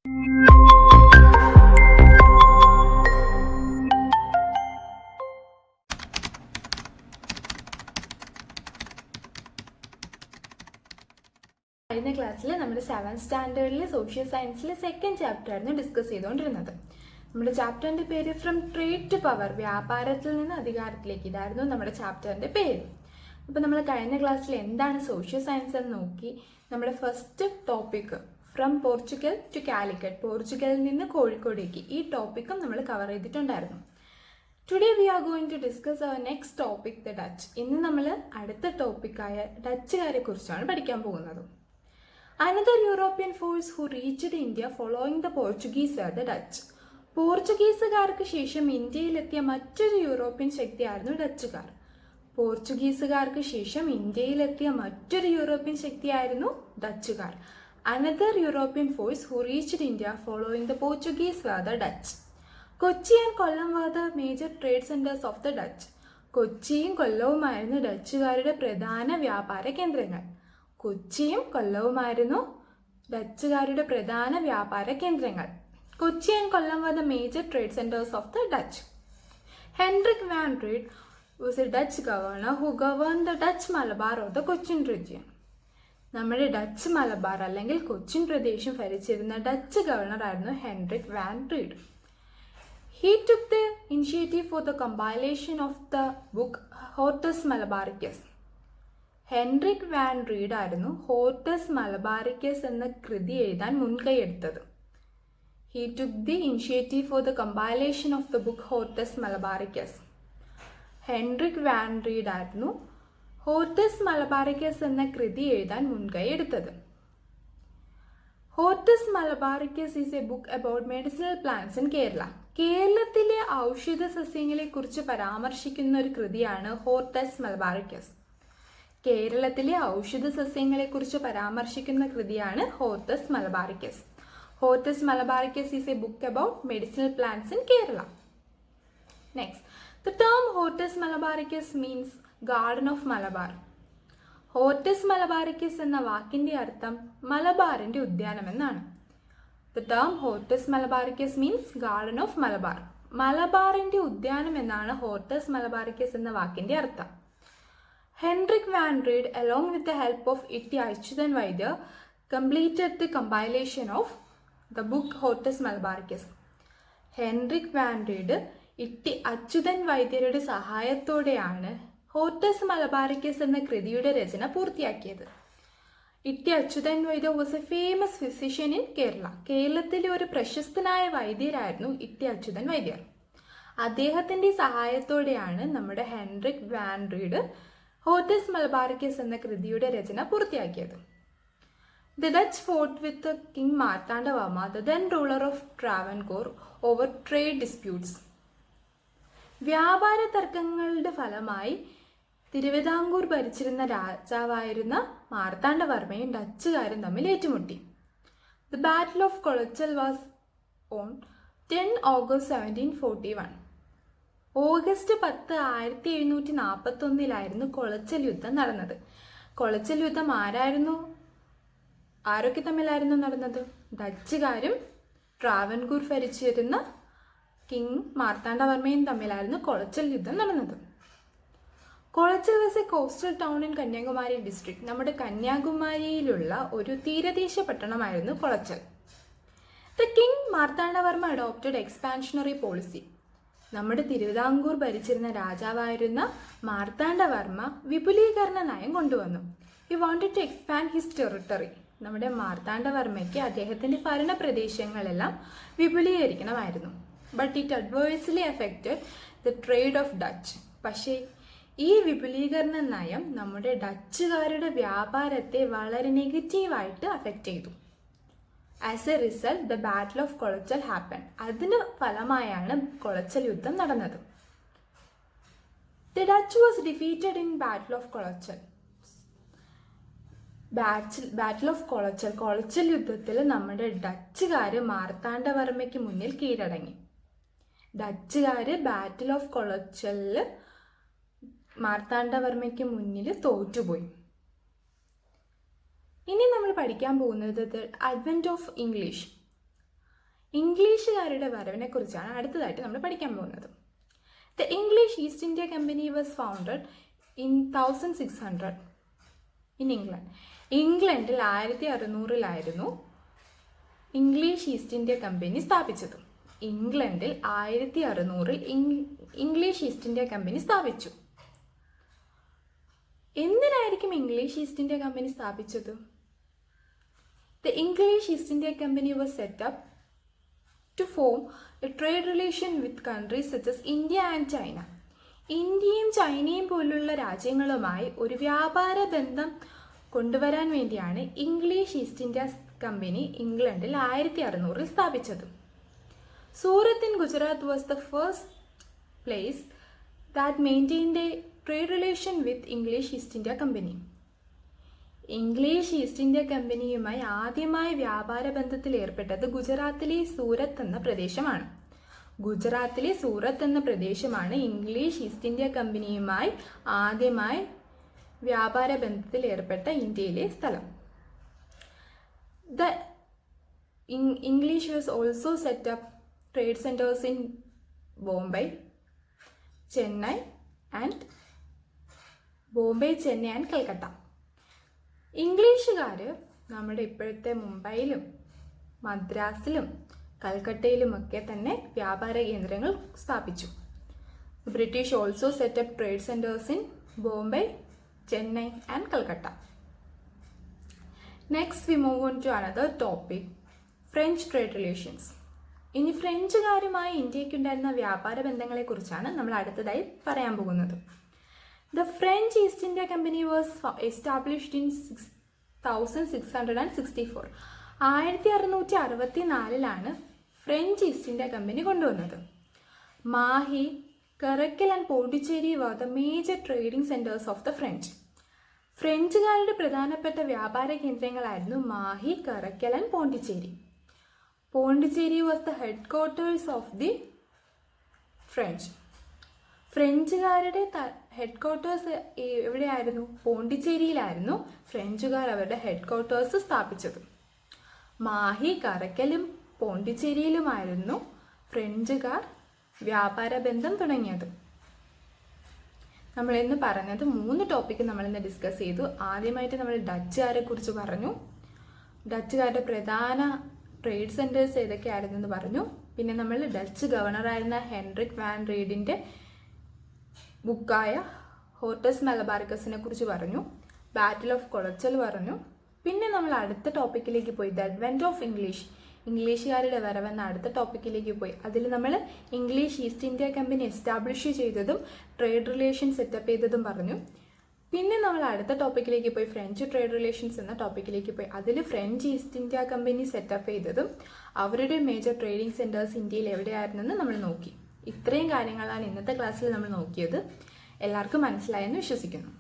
കഴിഞ്ഞ ക്ലാസ്സിൽ നമ്മുടെ 7th സ്റ്റാൻഡേർഡിൽ സോഷ്യൽ സയൻസിൽ സെക്കൻഡ് ചാപ്റ്റർ ആയിരുന്നു ഡിസ്കസ് ചെയ്തുകൊണ്ടിരുന്നത്. നമ്മുടെ ചാപ്റ്ററിന്റെ പേര് ഫ്രം ട്രേഡ് ടു പവർ, വ്യാപാരത്തിൽ നിന്ന് അധികാരത്തിലേക്ക്, ഇതായിരുന്നു നമ്മുടെ ചാപ്റ്ററിന്റെ പേര്. അപ്പോൾ നമ്മൾ കഴിഞ്ഞ ക്ലാസ്സിൽ എന്താണ് സോഷ്യൽ സയൻസ് എന്ന് നോക്കി. നമ്മുടെ first topic from Portugal to Calicut, പോർച്ചുഗലിൽ നിന്ന് കോഴിക്കോടേക്ക്, ഈ ടോപ്പിക്കും നമ്മൾ കവർ ചെയ്തിട്ടുണ്ടായിരുന്നു. Today we are going to discuss our next topic, the Dutch. ഇന്ന് നമ്മൾ അടുത്ത ടോപ്പിക്കായ ഡച്ചുകാരെ കുറിച്ചാണ് പഠിക്കാൻ പോകുന്നത്. Another European force who reached India following the Portuguese were the Dutch. പോർച്ചുഗീസുകാർക്ക് ശേഷം ഇന്ത്യയിലെത്തിയ മറ്റൊരു യൂറോപ്യൻ ശക്തിയായിരുന്നു ഡച്ചുകാർ. പോർച്ചുഗീസുകാർക്ക് ശേഷം ഇന്ത്യയിലെത്തിയ മറ്റൊരു European ശക്തിയായിരുന്നു ഡച്ചുകാർ. Another European force who reached India following the Portuguese were the Dutch. Kochi and Kollam were the major trade centers of the Dutch. കൊച്ചിയും കൊല്ലവുമായിരുന്നു ഡച്ചുകാരുടെ പ്രധാന വ്യാപാര കേന്ദ്രങ്ങൾ. കൊച്ചിയും കൊല്ലവുമായിരുന്നു ഡച്ചുകാരുടെ പ്രധാന വ്യാപാര കേന്ദ്രങ്ങൾ. Kochi and Kollam were the major trade centers of the Dutch. Hendrik van Riedt was a Dutch governor who governed the Dutch Malabar or the Cochin region. നമ്മുടെ Dutch Malabar അല്ലെങ്കിൽ കൊച്ചിൻ പ്രദേശം ഭരിച്ചിരുന്ന ഡച്ച് ഗവർണർ ആയിരുന്നു Henrique van read. He took the initiative for the compilation of the book Hortus Malabaricus. Hendrik van Rheede ആയിരുന്നു Hortus Malabaricus എന്ന കൃതി എഴുതാൻ മുൻകൈയെടുത്തത്. He took the initiative for the compilation of the book Hortus Malabaricus. Hendrik van Rheede ആയിരുന്നു Hortus Malabaricus എന്ന കൃതി എഴുതാൻ മുൻകൈയെടുത്തത്. Hortus Malabaricus is a book about medicinal plants in Kerala. കേരളത്തിലെ ഔഷധ സസ്യങ്ങളെ കുറിച്ച് പരാമർശിക്കുന്ന ഒരു കൃതിയാണ് ഹോർട്ടസ് മലബാറിക്കസ്. കേരളത്തിലെ ഔഷധ സസ്യങ്ങളെക്കുറിച്ച് പരാമർശിക്കുന്ന കൃതിയാണ് Hortus Malabaricus. Hortus Malabaricus is a book about medicinal plants in Kerala. Next, the term Hortus Malabaricus means garden of Malabar. Hortus Malabaricus എന്ന വാക്കിന്റെ അർത്ഥം മലബാറിന്റെ ഉദ്യാനം എന്നാണ്. The term Hortus Malabaricus means garden of Malabar. മലബാറിന്റെ ഉദ്യാനം എന്നാണ് ഹോർട്ടസ് മലബാറിക്കസ് എന്ന വാക്കിന്റെ അർത്ഥം. Hendrik van Riedt, along with the help of Itti Achyuthan Vaidya, completed the compilation of the book Hortus Malabaricus. Hendrik van Rheede Itti Achyuthan വൈദ്യരുടെ സഹായത്തോടെയാണ് ഹോർട്ടസ് മലബാറിക്കസ് എന്ന കൃതിയുടെ രചന പൂർത്തിയാക്കിയത്. ഇട്ടി അച്യുതൻ വൈദ്യ was A famous physician in Kerala. കേരളത്തിലെ ഒരു പ്രശസ്തനായ വൈദ്യരായിരുന്നു ഇട്ടി അച്യുതൻ വൈദ്യർ. അദ്ദേഹത്തിന്റെ സഹായത്തോടെയാണ് നമ്മുടെ Hendrik van Rheede Hortus Malabaricus എന്ന കൃതിയുടെ രചന പൂർത്തിയാക്കിയത്. The Dutch fought with king Marthanda Varma, the then ruler of Travancore, over trade disputes. വ്യാപാര തർക്കങ്ങളുടെ ഫലമായി തിരുവിതാംകൂർ ഭരിച്ചിരുന്ന രാജാവായിരുന്ന മാർത്താണ്ഡവർമ്മയും ഡച്ചുകാരും തമ്മിൽ ഏറ്റുമുട്ടി. The battle of Colachel was on 10 August 1741. August 10, 1741 Colachel യുദ്ധം നടന്നത്. കൊളച്ചൽ യുദ്ധം ആരൊക്കെ തമ്മിലായിരുന്നു നടന്നത്? ഡച്ചുകാരും ട്രാവൻകൂർ ഭരിച്ചിരുന്ന കിങ് മാർത്താണ്ഡവർമ്മയും തമ്മിലായിരുന്നു കൊളച്ചൽ യുദ്ധം നടന്നത്. Colachel was a coastal town in Kanyakumari district. നമ്മുടെ കന്യാകുമാരിയിലുള്ള ഒരു തീരദേശ പട്ടണമായിരുന്നു കൊളച്ചൽ. The king Marthanda Varma adopted expansionary policy. നമ്മുടെ തിരുവിതാംകൂർ ഭരിച്ചിരുന്ന രാജാവായിരുന്ന മാർത്താണ്ഡവർമ്മ വിപുലീകരണ നയം കൊണ്ടുവന്നു. He wanted to expand his territory. നമ്മുടെ മാർത്താണ്ഡവർമ്മയ്ക്ക് അദ്ദേഹത്തിന്റെ ഭരണ പ്രദേശങ്ങളെല്ലാം വിപുലീകരിക്കണമായിരുന്നു. But it adversely affected the trade of Dutch. പക്ഷേ ഈ വിപുലീകരണ നയം നമ്മുടെ ഡച്ചുകാരുടെ വ്യാപാരത്തെ വളരെ നെഗറ്റീവായിട്ട് അഫക്റ്റ് ചെയ്തു. As A result the battle of Colachel happen. അതിന് ഫലമായാണ് കൊളച്ചൽ യുദ്ധം നടന്നത്. The Dutch was defeated in battle of Colachel. Battle of Colachel, Colachel യുദ്ധത്തിൽ നമ്മുടെ ഡച്ചുകാര് മാർത്താണ്ഡവർമ്മയ്ക്ക് മുന്നിൽ കീഴടങ്ങി. ഡച്ചുകാര് ബാറ്റിൽ ഓഫ് കൊളച്ചലിൽ മാർത്താണ്ഡവർമ്മയ്ക്ക് മുന്നിൽ തോറ്റുപോയി. ഇനി നമ്മൾ പഠിക്കാൻ പോകുന്നത് അഡ്വെന്റ് ഓഫ് ഇംഗ്ലീഷ്. ഇംഗ്ലീഷുകാരുടെ വരവിനെ കുറിച്ചാണ് അടുത്തതായിട്ട് നമ്മൾ പഠിക്കാൻ പോകുന്നത്. The English East India Company was founded in 1600 in England. ഇംഗ്ലണ്ടിൽ 1600 ഇംഗ്ലീഷ് ഈസ്റ്റ് ഇന്ത്യ കമ്പനി സ്ഥാപിച്ചത്. ഇംഗ്ലണ്ടിൽ 1600 ഇംഗ്ലീഷ് ഈസ്റ്റ് ഇന്ത്യ കമ്പനി സ്ഥാപിച്ചു. എന്തിനായിരിക്കും ഇംഗ്ലീഷ് ഈസ്റ്റ് ഇന്ത്യ കമ്പനി സ്ഥാപിച്ചത്? The English East India Company was set up to form a trade relation with countries such as India and China. ഇന്ത്യയും ചൈനയും പോലുള്ള രാജ്യങ്ങളുമായി ഒരു വ്യാപാര ബന്ധം കൊണ്ടുവരാൻ വേണ്ടിയാണ് ഇംഗ്ലീഷ് ഈസ്റ്റ് ഇന്ത്യ കമ്പനി ഇംഗ്ലണ്ടിൽ 1600 സ്ഥാപിച്ചത്. Surat in Gujarat was the first place that maintained a trade relation with English East India company. English East India കമ്പനിയുമായി ആദ്യമായി വ്യാപാര ബന്ധത്തിൽ ഏർപ്പെട്ടത് ഗുജറാത്തിലെ സൂറത്ത് എന്ന പ്രദേശമാണ്. ഗുജറാത്തിലെ സൂറത്ത് എന്ന പ്രദേശമാണ് ഇംഗ്ലീഷ് ഈസ്റ്റ് ഇന്ത്യ കമ്പനിയുമായി ആദ്യമായി വ്യാപാര ബന്ധത്തിൽ ഏർപ്പെട്ട ഇന്ത്യയിലെ സ്ഥലം. The English was also set up trade centers in Bombay, Chennai and Calcutta. ഇംഗ്ലീഷുകാർ നമ്മുടെ ഇപ്പോഴത്തെ മുംബൈയിലും മദ്രാസിലും കൽക്കട്ടയിലുമൊക്കെ തന്നെ വ്യാപാര കേന്ദ്രങ്ങൾ സ്ഥാപിച്ചു. British also set up trade centres in Bombay, Chennai and Calcutta. Next we move on to another topic, French trade relations. ഇനി ഫ്രഞ്ചുകാരുമായി ഇന്ത്യക്കുണ്ടായിരുന്ന വ്യാപാര ബന്ധങ്ങളെക്കുറിച്ചാണ് നമ്മൾ അടുത്തതായി പറയാൻ പോകുന്നത്. The French East India Company was established in 1664. 1664 French East India Company കൊണ്ടുവന്നത്. Mahe, Karaikal and Pondicherry were the major trading centres of the French. ഫ്രഞ്ചുകാരുടെ പ്രധാനപ്പെട്ട വ്യാപാര കേന്ദ്രങ്ങളായിരുന്നു Mahe, Karaikal and Pondicherry. Pondicherry was the headquarters of the French. ഫ്രഞ്ചുകാരുടെ ഹെഡ് ക്വാർട്ടേഴ്സ് എവിടെയായിരുന്നു? പോണ്ടിച്ചേരിയിലായിരുന്നു ഫ്രഞ്ചുകാർ അവരുടെ head quarters സ്ഥാപിച്ചത്. മാഹി, കറക്കലും പോണ്ടിച്ചേരിയിലുമായിരുന്നു ഫ്രഞ്ചുകാർ വ്യാപാര ബന്ധം തുടങ്ങിയത്. നമ്മളിന്ന് പറഞ്ഞത് 3 ടോപ്പിക്ക് നമ്മളിന്ന് ഡിസ്കസ് ചെയ്തു. ആദ്യമായിട്ട് നമ്മൾ ഡച്ചുകാരെ കുറിച്ച് പറഞ്ഞു. ഡച്ചുകാരുടെ പ്രധാന ട്രേഡ് സെൻറ്റേഴ്സ് ഏതൊക്കെയായിരുന്നു എന്ന് പറഞ്ഞു. പിന്നെ നമ്മൾ ഡച്ച് ഗവർണറായിരുന്ന ഹെൻറിക് വാൻ റീഡിൻ്റെ ബുക്കായ ഹോർട്ടസ് മലബാർക്കസിനെ കുറിച്ച് പറഞ്ഞു. ബാറ്റിൽ ഓഫ് കൊളച്ചൽ പറഞ്ഞു. പിന്നെ നമ്മൾ അടുത്ത ടോപ്പിക്കിലേക്ക് പോയി, ദ അഡ്വെന്റ് ഓഫ് ഇംഗ്ലീഷ്, ഇംഗ്ലീഷുകാരുടെ വരവെന്ന അടുത്ത ടോപ്പിക്കിലേക്ക് പോയി. അതിൽ നമ്മൾ English East India company establish ചെയ്തതും ട്രേഡ് റിലേഷൻ സെറ്റപ്പ് ചെയ്തതും പറഞ്ഞു. പിന്നെ നമ്മൾ അടുത്ത ടോപ്പിക്കിലേക്ക് പോയി, ഫ്രഞ്ച് ട്രേഡ് റിലേഷൻസ് എന്ന ടോപ്പിക്കിലേക്ക് പോയി. അതിൽ French East India company setup ചെയ്തതും അവരുടെ മേജർ ട്രേഡിംഗ് സെൻറ്റേഴ്സ് ഇന്ത്യയിൽ എവിടെയായിരുന്നെന്ന് നമ്മൾ നോക്കി. ഇത്രയും കാര്യങ്ങളാണ് ഇന്നത്തെ ക്ലാസ്സിൽ നമ്മൾ നോക്കിയത്. എല്ലാവർക്കും മനസ്സിലായെന്ന് വിശ്വസിക്കുന്നു.